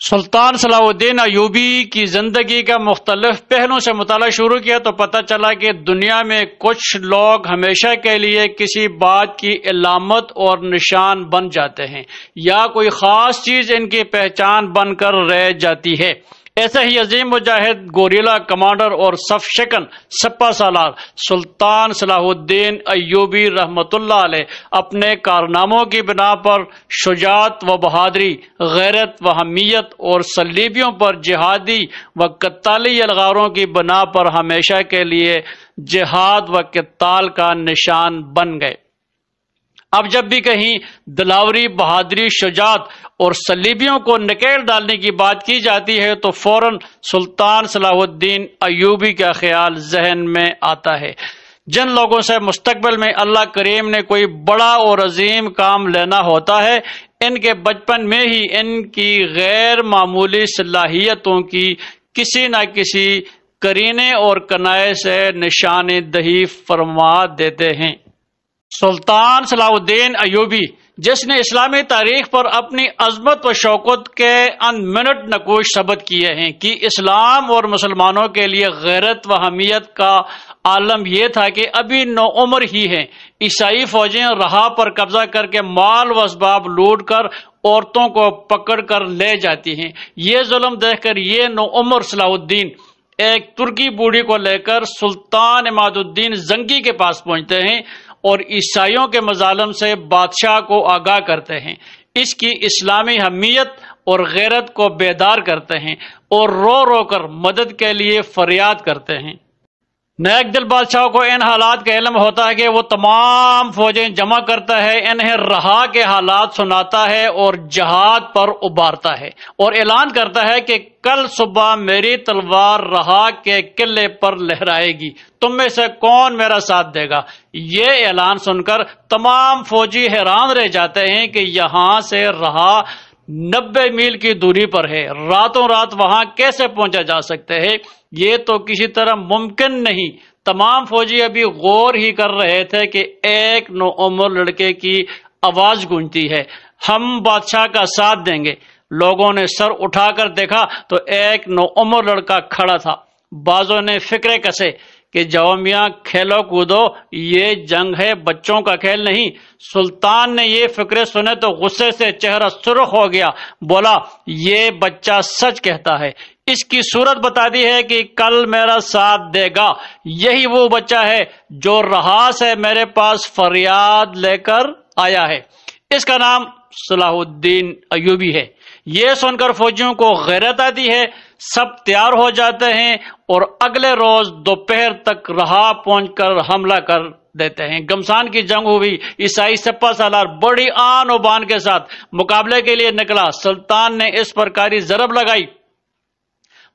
سلطان صلاح الدین ایوبی کی زندگی کا مختلف پہلوؤں سے مطالعہ شروع کیا تو پتہ چلا کہ دنیا میں کچھ لوگ ہمیشہ کے لیے کسی بات کی علامت اور نشان بن جاتے ہیں یا کوئی خاص چیز ان کی پہچان بن کر رہ جاتی ہے۔ ایسا ہی عظیم مجاہد، گوریلا کمانڈر اور صف شکن سپہ سالار سلطان صلاح الدین ایوبی رحمۃ اللہ علیہ اپنے کارناموں کی بنا پر شجاعت و بہادری، غیرت و حمیت اور صلیبیوں پر جہادی و قتالی یلغاروں کی بنا پر ہمیشہ کے لیے جہاد و قتال کا نشان بن گئے۔ اب جب بھی کہیں دلاوری، بہادری، شجاعت اور صلیبیوں کو نکیل ڈالنے کی بات کی جاتی ہے تو فوراً سلطان صلاح الدین ایوبی کا خیال ذہن میں آتا ہے۔ جن لوگوں سے مستقبل میں اللہ کریم نے کوئی بڑا اور عظیم کام لینا ہوتا ہے، ان کے بچپن میں ہی ان کی غیر معمولی صلاحیتوں کی کسی نہ کسی قرینے اور کنائے سے نشان دہی فرما دیتے ہیں۔ سلطان صلاح الدین ایوبی، جس نے اسلامی تاریخ پر اپنی عظمت و شوکت کے ان منٹ نقوش ثبت کیے ہیں کہ اسلام اور مسلمانوں کے لیے غیرت و حمیت کا عالم یہ تھا کہ ابھی نو عمر ہی ہیں، عیسائی فوجیں رہا پر قبضہ کر کے مال و اسباب لوٹ کر عورتوں کو پکڑ کر لے جاتی ہیں۔ یہ ظلم دیکھ کر یہ نو عمر صلاح الدین ایک ترکی بوڑھی کو لے کر سلطان عماد الدین زنگی کے پاس پہنچتے ہیں اور عیسائیوں کے مظالم سے بادشاہ کو آگاہ کرتے ہیں، اس کی اسلامی حمیت اور غیرت کو بیدار کرتے ہیں اور رو رو کر مدد کے لیے فریاد کرتے ہیں۔ نیک دل بادشاہ کو ان حالات کا علم ہوتا ہے کہ وہ تمام فوجیں جمع کرتا ہے، انہیں رہا کے حالات سناتا ہے اور جہاد پر ابھارتا ہے اور اعلان کرتا ہے کہ کل صبح میری تلوار رہا کے قلعے پر لہرائے گی، تم میں سے کون میرا ساتھ دے گا؟ یہ اعلان سن کر تمام فوجی حیران رہ جاتے ہیں کہ یہاں سے رہا 90 میل کی دوری پر ہے، راتوں رات وہاں کیسے پہنچا جا سکتے ہے؟ یہ تو کسی طرح ممکن نہیں۔ تمام فوجی ابھی غور ہی کر رہے تھے کہ ایک نو عمر لڑکے کی آواز گونجتی ہے، ہم بادشاہ کا ساتھ دیں گے۔ لوگوں نے سر اٹھا کر دیکھا تو ایک نو عمر لڑکا کھڑا تھا۔ بعضوں نے فکرے کسے کہ جاؤ میاں کھیلو کودو، یہ جنگ ہے، بچوں کا کھیل نہیں۔ سلطان نے یہ فکرے سنے تو غصے سے چہرہ سرخ ہو گیا، بولا یہ بچہ سچ کہتا ہے، اس کی صورت بتا دی ہے کہ کل میرا ساتھ دے گا۔ یہی وہ بچہ ہے جو رہا سے میرے پاس فریاد لے کر آیا ہے، اس کا نام صلاح الدین ایوبی ہے۔ یہ سن کر فوجیوں کو غیرت آتی ہے، سب تیار ہو جاتے ہیں اور اگلے روز دوپہر تک رہا پہنچ کر حملہ کر دیتے ہیں۔ گمسان کی جنگ ہوئی، عیسائی سپہ سالار بڑی آن و بان کے ساتھ مقابلے کے لیے نکلا۔ سلطان نے اس پر کاری ضرب لگائی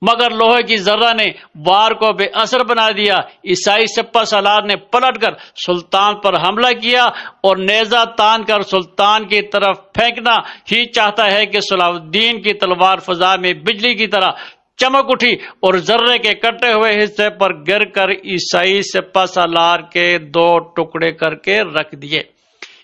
مگر لوہے کی ذرہ نے وار کو بے اثر بنا دیا۔ عیسائی سپہ سالار نے پلٹ کر سلطان پر حملہ کیا اور نیزہ تان کر سلطان کی طرف پھینکنا ہی چاہتا ہے کہ صلاح الدین کی تلوار فضا میں بجلی کی طرح چمک اٹھی اور ذرے کے کٹے ہوئے حصے پر گر کر عیسائی سپہ سالار کے 2 ٹکڑے کر کے رکھ دیے۔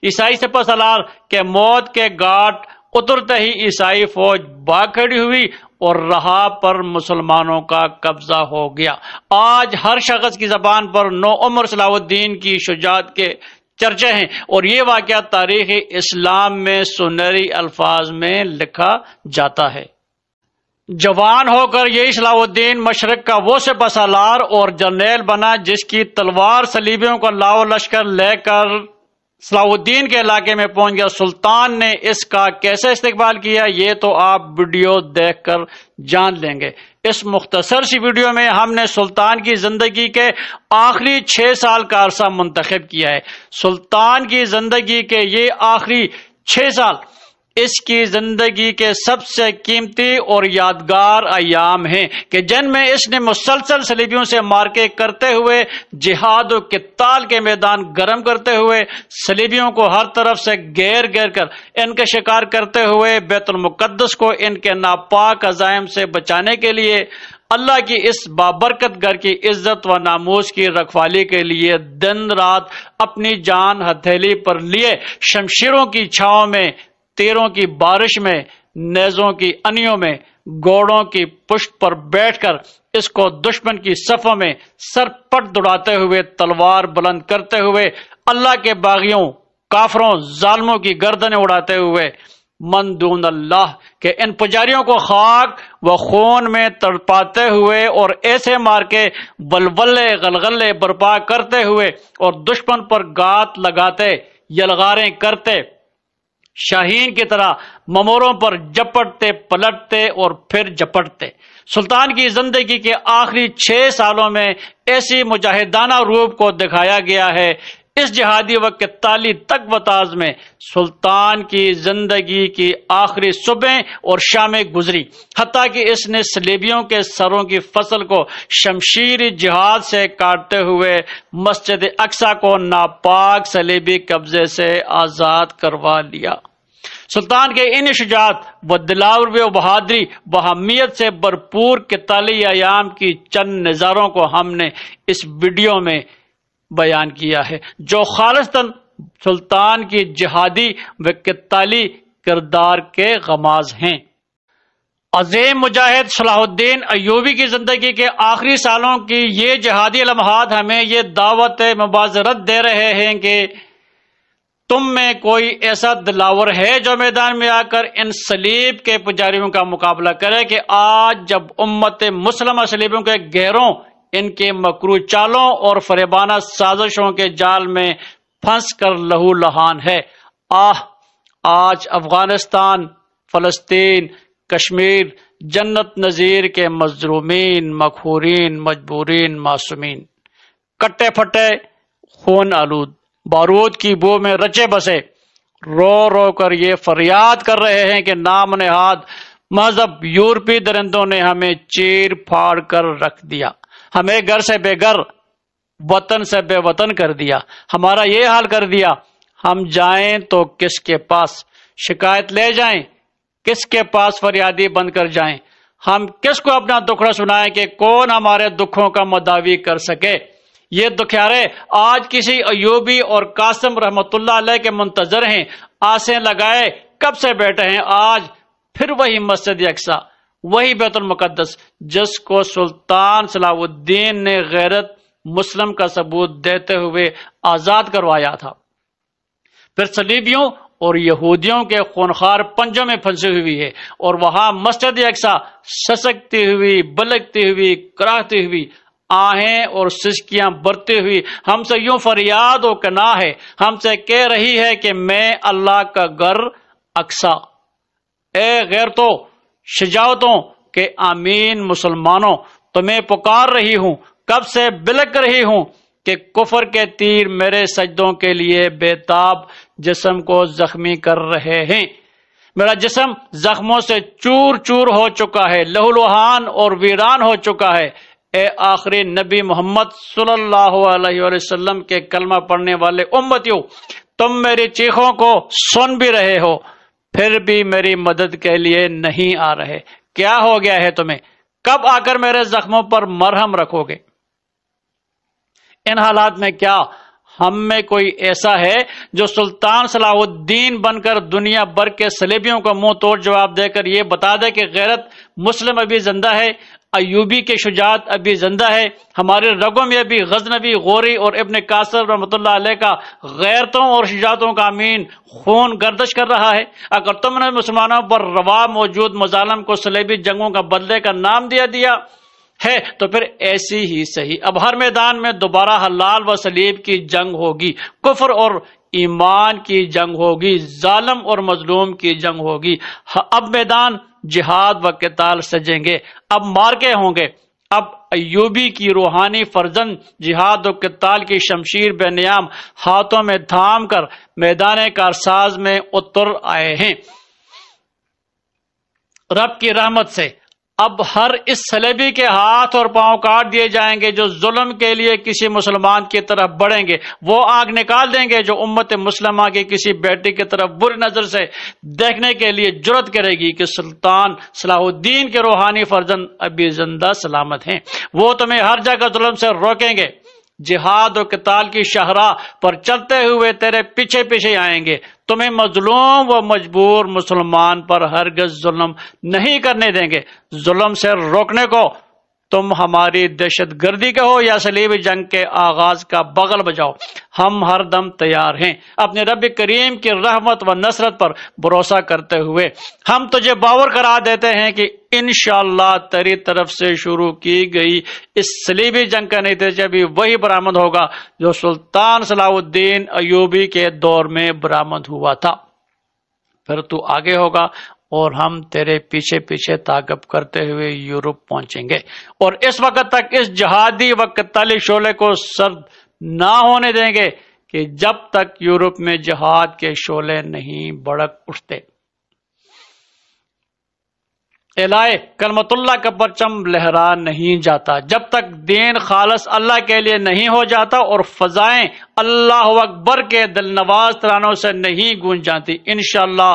عیسائی سپہ سالار کے موت کے گھاٹ اترتے ہی عیسائی فوج بھاگ کھڑی ہوئی اور رہا پر مسلمانوں کا قبضہ ہو گیا۔ آج ہر شخص کی زبان پر نو عمر صلاح الدین کی شجاعت کے چرچے ہیں اور یہ واقعہ تاریخ اسلام میں سنہری الفاظ میں لکھا جاتا ہے۔ جوان ہو کر یہی صلاح الدین مشرق کا وہ سپہ سالار اور جرنیل بنا جس کی تلوار صلیبیوں کو لاؤ لشکر لے کر صلاح الدین کے علاقے میں پہنچ گیا۔ سلطان نے اس کا کیسے استقبال کیا یہ تو آپ ویڈیو دیکھ کر جان لیں گے۔ اس مختصر سی ویڈیو میں ہم نے سلطان کی زندگی کے آخری 6 سال کا عرصہ منتخب کیا ہے۔ سلطان کی زندگی کے یہ آخری 6 سال اس کی زندگی کے سب سے قیمتی اور یادگار ایام ہیں کہ جن میں اس نے مسلسل صلیبیوں سے مارکے کرتے ہوئے، جہاد و قتال کے میدان گرم کرتے ہوئے، صلیبیوں کو ہر طرف سے گھیر گھیر کر ان کے شکار کرتے ہوئے، بیت المقدس کو ان کے ناپاک عزائم سے بچانے کے لیے، اللہ کی اس بابرکت گھر کی عزت و ناموس کی رکھوالی کے لیے دن رات اپنی جان ہتھیلی پر لیے، شمشیروں کی چھاؤں میں، تیروں کی بارش میں، نیزوں کی انیوں میں گھوڑوں کی پشت پر بیٹھ کر اس کو دشمن کی صفوں میں سر پٹ دوڑاتے ہوئے تلوار بلند کرتے ہوئے اللہ کے باغیوں کافروں ظالموں کی گردنیں اڑاتے ہوئے من دون اللہ کہ ان پجاریوں کو خاک و خون میں تڑپاتے ہوئے اور ایسے مار کے ولولے غلغلے برپا کرتے ہوئے اور دشمن پر گات لگاتے یلغاریں کرتے شاہین کی طرح مموروں پر جپٹتے پلٹتے اور پھر جپٹتے۔ سلطان کی زندگی کے آخری 6 سالوں میں ایسی مجاہدانہ روپ کو دکھایا گیا ہے۔ اس جہادی و قتالی تک و تاز میں سلطان کی زندگی کی آخری صبح اور شامیں گزری، حتیٰ کہ اس نے صلیبیوں کے سروں کی فصل کو شمشیر جہاد سے کاٹتے ہوئے مسجد اقصی کو ناپاک صلیبی قبضے سے آزاد کروا لیا۔ سلطان کے ان شجاعت و دلاوری و بہادری و اہمیت سے بھرپور قتالی ایام کی چند نظاروں کو ہم نے اس ویڈیو میں بیان کیا ہے، جو خالصتاً سلطان کی جہادی و قتالی کردار کے غماز ہیں۔ عظیم مجاہد صلاح الدین ایوبی کی زندگی کے آخری سالوں کی یہ جہادی لمحات ہمیں یہ دعوت مبازرت دے رہے ہیں کہ تم میں کوئی ایسا دلاور ہے جو میدان میں آ کر ان صلیب کے پجاریوں کا مقابلہ کرے کہ آج جب امت مسلمہ صلیبوں کے گہروں ان کے مکروہ چالوں اور فریبانہ سازشوں کے جال میں پھنس کر لہو لہان ہے۔ آج افغانستان، فلسطین، کشمیر جنت نظیر کے مظلومین، مقہورین، مجبورین، معصومین کٹے پھٹے خون آلود بارود کی بو میں رچے بسے رو رو کر یہ فریاد کر رہے ہیں کہ نام نہاد مذہب یورپی درندوں نے ہمیں چیر پھاڑ کر رکھ دیا، ہمیں گھر سے بے گھر، وطن سے بے وطن کر دیا، ہمارا یہ حال کر دیا۔ ہم جائیں تو کس کے پاس شکایت لے جائیں، کس کے پاس فریادی بن کر جائیں، ہم کس کو اپنا دکھڑا سنائیں کہ کون ہمارے دکھوں کا مداوی کر سکے۔ یہ دکھیارے آج کسی ایوبی اور قاسم رحمت اللہ علیہ کے منتظر ہیں، آسیں لگائے کب سے بیٹھے ہیں۔ آج پھر وہی مسجد اقصی، وہی بیت المقدس جس کو سلطان صلاح الدین نے غیرت مسلم کا ثبوت دیتے ہوئے آزاد کروایا تھا، پھر صلیبیوں اور یہودیوں کے خونخوار پنجوں میں پھنسی ہوئی ہے، اور وہاں مسجد اقصی سسکتی ہوئی، بلکتی ہوئی، کراہتی ہوئی، آہیں اور سسکیاں برتی ہوئی ہم سے یوں فریاد و کنا ہے، ہم سے کہہ رہی ہے کہ میں اللہ کا گھر اقصی، اے غیرتوں شجاعتوں کے آمین مسلمانوں، تمہیں پکار رہی ہوں، کب سے بلک رہی ہوں کہ کفر کے تیر میرے سجدوں کے لیے بےتاب جسم کو زخمی کر رہے ہیں۔ میرا جسم زخموں سے چور چور ہو چکا ہے، لہولہان اور ویران ہو چکا ہے۔ اے آخری نبی محمد صلی اللہ علیہ وسلم کے کلمہ پڑھنے والے امتیوں، تم میری چیخوں کو سن بھی رہے ہو، پھر بھی میری مدد کے لیے نہیں آ رہے۔ کیا ہو گیا ہے تمہیں؟ کب آ کر میرے زخموں پر مرہم رکھو گے؟ ان حالات میں کیا ہم میں کوئی ایسا ہے جو سلطان صلاح الدین بن کر دنیا بھر کے صلیبیوں کو منہ توڑ جواب دے کر یہ بتا دے کہ غیرت مسلم ابھی زندہ ہے، ایوبی کے شجاعت ابھی زندہ ہے، ہمارے رگوں میں ابھی غزنوی، غوری اور ابن قاسم رحمۃ اللہ علیہ کا غیرتوں اور شجاعتوں کا امین خون گردش کر رہا ہے؟ اگر تم نے مسلمانوں پر روا موجود مظالم کو صلیبی جنگوں کا بدلے کا نام دیا ہے تو پھر ایسی ہی صحیح اب ہر میدان میں دوبارہ حلال و صلیب کی جنگ ہوگی، کفر اور ایمان کی جنگ ہوگی، ظالم اور مظلوم کی جنگ ہوگی۔ اب میدان جہاد و قتال سجیں گے، اب مارکے ہوں گے۔ اب ایوبی کی روحانی فرزند جہاد و قتال کی شمشیر بے نیام ہاتھوں میں تھام کر میدان کارساز میں اتر آئے ہیں۔ رب کی رحمت سے اب ہر اس صلیبی کے ہاتھ اور پاؤں کاٹ دیے جائیں گے جو ظلم کے لیے کسی مسلمان کی طرف بڑھیں گے، وہ آگ نکال دیں گے جو امت مسلمہ کی کسی بیٹی کی طرف بری نظر سے دیکھنے کے لیے جرأت کرے گی کہ سلطان صلاح الدین کے روحانی فرزند ابھی زندہ سلامت ہیں۔ وہ تمہیں ہر جگہ ظلم سے روکیں گے، جہاد و قتال کی شاہراہ پر چلتے ہوئے تیرے پیچھے پیچھے آئیں گے، تمہیں مظلوم و مجبور مسلمان پر ہرگز ظلم نہیں کرنے دیں گے۔ ظلم سے روکنے کو تم ہماری دہشت گردی کا ہو یا صلیبی جنگ کے آغاز کا بغل بجاؤ، ہم ہر دم تیار ہیں اپنے رب کریم کی رحمت و نصرت پر بھروسہ کرتے ہوئے۔ ہم تجھے باور کرا دیتے ہیں کہ انشاءاللہ تیری طرف سے شروع کی گئی اس صلیبی جنگ کا نتیجہ بھی وہی برآمد ہوگا جو سلطان صلاح الدین ایوبی کے دور میں برآمد ہوا تھا۔ پھر تو آگے ہوگا اور ہم تیرے پیچھے پیچھے تعاقب کرتے ہوئے یورپ پہنچیں گے، اور اس وقت تک اس جہادی و قتالی شعلے کو سرد نہ ہونے دیں گے کہ جب تک یورپ میں جہاد کے شعلے نہیں بھڑک اٹھتے۔ الہے کلمت اللہ کا پرچم لہرا نہیں جاتا جب تک دین خالص اللہ کے لیے نہیں ہو جاتا اور فضائیں اللہ اکبر کے دل نواز ترانوں سے نہیں گونج جاتی۔ انشاءاللہ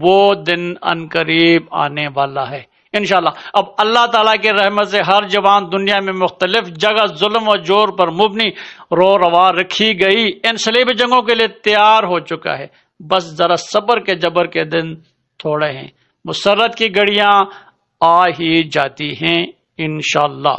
وہ دن عنقریب آنے والا ہے انشاءاللہ۔ اب اللہ تعالیٰ کی رحمت سے ہر جوان دنیا میں مختلف جگہ ظلم و جور پر مبنی رو روا رکھی گئی ان صلیبی جنگوں کے لیے تیار ہو چکا ہے۔ بس ذرا صبر کے جبر کے دن تھوڑے ہیں، مسرت کی گھڑیاں آ ہی جاتی ہیں انشاءاللہ۔